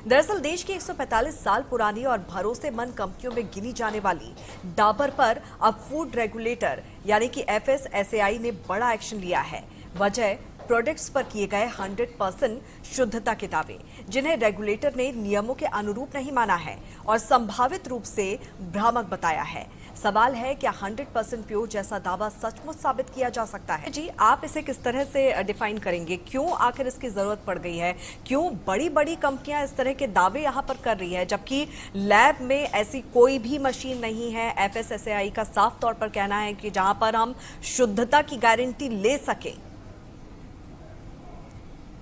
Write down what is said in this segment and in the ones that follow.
दरअसल देश की 145 साल पुरानी और भरोसेमंद कंपनियों में गिनी जाने वाली डाबर पर अब फूड रेगुलेटर यानी कि FSSAI ने बड़ा एक्शन लिया है। वजह प्रोडक्ट्स पर किए गए 100% शुद्धता के दावे, जिन्हें रेगुलेटर ने नियमों के अनुरूप नहीं माना है और संभावित रूप से भ्रामक बताया है। सवाल है क्या 100% प्योर जैसा दावा सचमुच साबित किया जा सकता है? जी, आप इसे किस तरह से डिफाइन करेंगे? क्यों आखिर इसकी जरूरत पड़ गई है? क्यों बड़ी बड़ी कंपनियां इस तरह के दावे यहां पर कर रही है, जबकि लैब में ऐसी कोई भी मशीन नहीं है? FSSAI का साफ तौर पर कहना है कि जहां पर हम शुद्धता की गारंटी ले सके।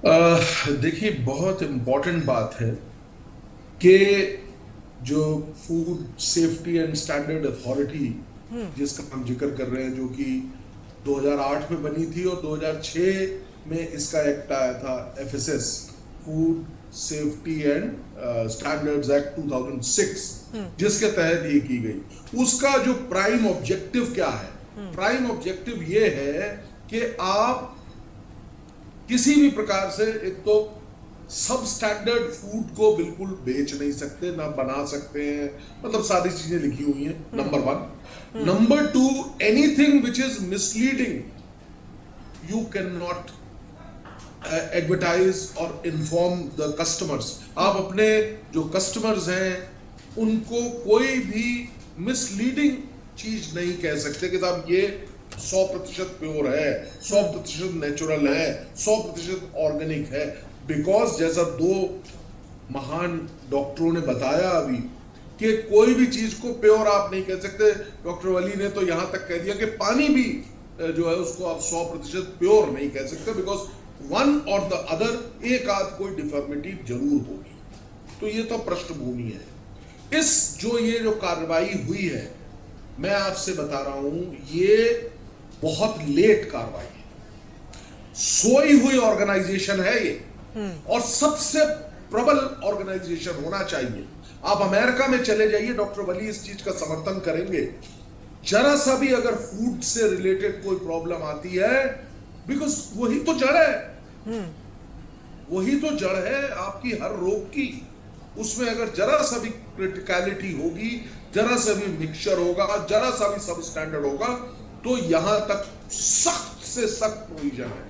देखिए, बहुत इम्पोर्टेंट बात है कि जो food safety and standard authority जिसका हम जिक्र कर रहे हैं, जो कि 2008 में बनी थी और 2006 में इसका एक्ट आया था, FSS food safety and standards act 2006, जिसके तहत ये की गई। उसका जो प्राइम ऑब्जेक्टिव क्या है? प्राइम ऑब्जेक्टिव ये है कि आप किसी भी प्रकार से एक तो सब स्टैंडर्ड फूड को बिल्कुल बेच नहीं सकते, ना बना सकते हैं, मतलब सारी चीजें लिखी हुई हैं, number 1। Number 2, anything which is misleading you can not advertise और इन्फॉर्म द कस्टमर्स। आप अपने जो कस्टमर्स हैं उनको कोई भी मिसलीडिंग चीज नहीं कह सकते कि साहब ये 100% प्योर है, 100% नेचुरल है, 100% ऑर्गेनिक है। बिकॉज जैसा 2 महान डॉक्टरों ने बताया अभी कि कोई भी चीज को प्योर आप नहीं कह सकते। डॉक्टर वली ने तो यहां तक कह दिया कि पानी भी जो है उसको आप 100% प्योर नहीं कह सकते, बिकॉज वन और द अदर एक आध कोई डिफॉर्मिटी जरूर होगी। तो ये तो पृष्ठभूमि है। ये जो कार्रवाई हुई है, मैं आपसे बता रहा हूं, ये बहुत लेट कार्रवाई है। सोई हुई ऑर्गेनाइजेशन है ये, और सबसे प्रबल ऑर्गेनाइजेशन होना चाहिए। आप अमेरिका में चले जाइए, डॉक्टर वली इस चीज का समर्थन करेंगे। जरा सा भी अगर फूड से रिलेटेड कोई प्रॉब्लम आती है, बिकॉज वही तो जड़ है, वही तो जड़ है आपकी हर रोग की। उसमें अगर जरा सा भी क्रिटिकलिटी होगी, जरा सा भी मिक्सचर होगा, जरा सा भी सब स्टैंडर्ड होगा, तो यहां तक सख्त से सख्त प्रोविजन है।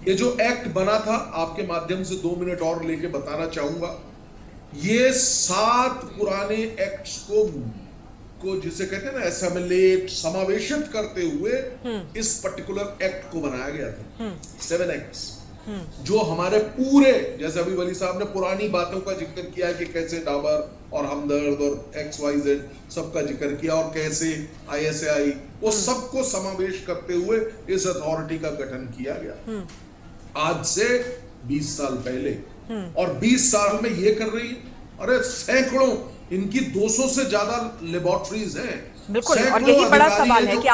ये जो एक्ट बना था, आपके माध्यम से 2 मिनट और लेके बताना चाहूंगा, ये 7 पुराने एक्ट्स को जिसे कहते हैं ना एसमिलेट, समावेशित करते हुए इस पर्टिकुलर एक्ट को बनाया गया था। 7 एक्ट्स जो हमारे पूरे, जैसे अभी वली साहब ने पुरानी बातों का जिक्र किया कि कैसे डाबर और हमदर्द और XYZ सबका जिक्र किया, और कैसे ISAI, वो सबको समावेश करते हुए इस अथॉरिटी का गठन किया गया आज से 20 साल पहले। और 20 साल में ये कर रही है, अरे सैकड़ों, इनकी 200 से ज्यादा लेबोरेटरीज हैं। बिल्कुल, और यही बड़ा सवाल है कि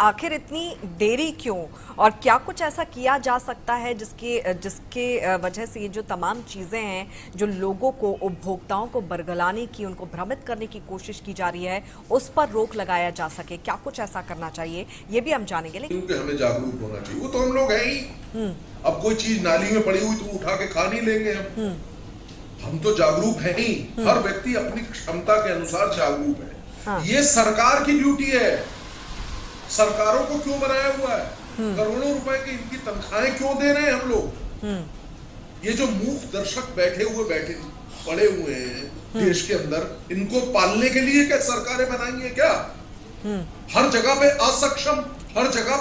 आखिर इतनी देरी क्यों, और क्या कुछ ऐसा किया जा सकता है जिसके वजह से ये जो तमाम चीजें हैं जो लोगों को, उपभोक्ताओं को बरगलाने की, उनको भ्रमित करने की कोशिश की जा रही है, उस पर रोक लगाया जा सके? क्या कुछ ऐसा करना चाहिए, ये भी हम जानेंगे। लेकिन क्योंकि हमें जागरूक होना चाहिए, वो तो हम लोग हैं ही। अब कोई चीज नाली में पड़ी हुई तो उठा के खा नहीं लेंगे हम तो जागरूक हैं ही। हर व्यक्ति अपनी क्षमता के अनुसार जागरूक है। ये सरकार की ड्यूटी है। सरकारों को क्यों बनाया हुआ है? करोड़ों रुपए की इनकी तनख्वाहें क्यों दे रहे हैं हम लोग? ये जो मूक दर्शक पड़े हुए हैं देश के अंदर, इनको पालने के लिए क्या सरकारें बनाएंगे क्या? हर जगह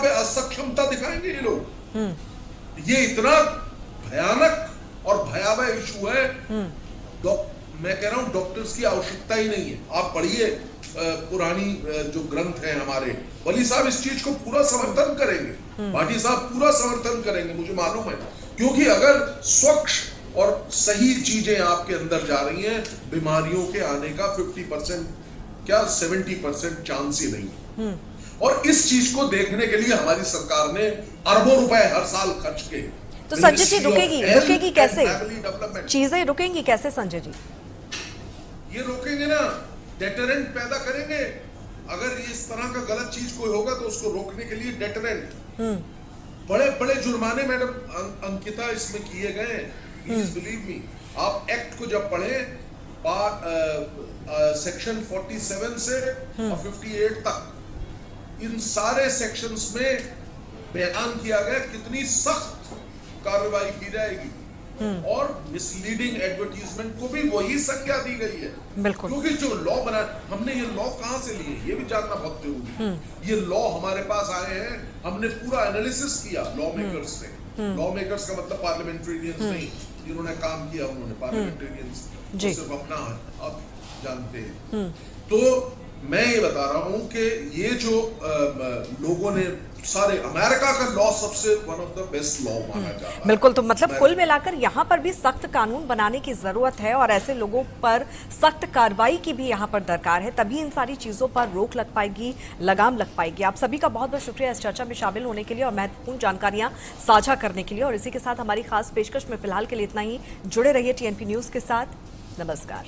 पे असक्षमता दिखाएंगे ये लोग। ये इतना भयानक और भयावह इशू है। मैं कह रहा हूं डॉक्टर्स की आवश्यकता ही नहीं है। आप पढ़िए पुरानी जो ग्रंथ हैं हमारे, वली साहब इस चीज को पूरा समर्थन करेंगे, भाटी साहब पूरा समर्थन करेंगे, मुझे मालूम है। क्योंकि अगर स्वच्छ और सही चीजें आपके अंदर जा रही हैं, बीमारियों के आने का 50% क्या 70% चांस ही नहीं। और इस चीज को देखने के लिए हमारी सरकार ने अरबों रुपए हर साल खर्च किए। तो संजय जी, रुकेगी कैसे चीजें? रुकेंगी कैसे संजय जी? ये रोकेंगे ना, डेटरेंट पैदा करेंगे। अगर इस तरह का गलत चीज कोई होगा तो उसको रोकने के लिए डेटरेंट, बड़े बड़े जुर्माने मैडम अंकिता इसमें किए गए। प्लीज बिलीव मी, आप एक्ट को जब पढ़ें सेक्शन 47 से और 58 तक, इन सारे सेक्शंस में बयान किया गया कितनी सख्त कार्रवाई की जाएगी और मिसलीडिंग एडवर्टीजमेंट को भी वही संज्ञा दी गई है। बिल्कुल, क्योंकि जो लॉ बना, हमने ये लॉ कहां से लिए ये भी जानना बहुत जरूरी है। ये लॉ हमारे पास आए हैं, हमने पूरा एनालिसिस किया लॉ मेकर्स ने। लॉ मेकर्स का मतलब पार्लियामेंटेरियंस नहीं, जिन्होंने काम किया उन्होंने, पार्लियामेंटेरियंस सिर्फ अपना अब जानते हैं। तो मैं ये बता रहा हूं कि ये जो लोगों ने सारे, अमेरिका का लॉ सबसे one of the best law माना जाता है। बिल्कुल, तो मतलब कुल मिलाकर यहाँ पर भी सख्त कानून बनाने की जरूरत है और ऐसे लोगों पर सख्त कार्रवाई की भी यहाँ पर दरकार है, तभी इन सारी चीजों पर रोक लग पाएगी, लगाम लग पाएगी। आप सभी का बहुत बहुत शुक्रिया इस चर्चा में शामिल होने के लिए और महत्वपूर्ण जानकारियां साझा करने के लिए। और इसी के साथ हमारी खास पेशकश में फिलहाल के लिए इतना ही। जुड़े रहिए TNP न्यूज के साथ। नमस्कार।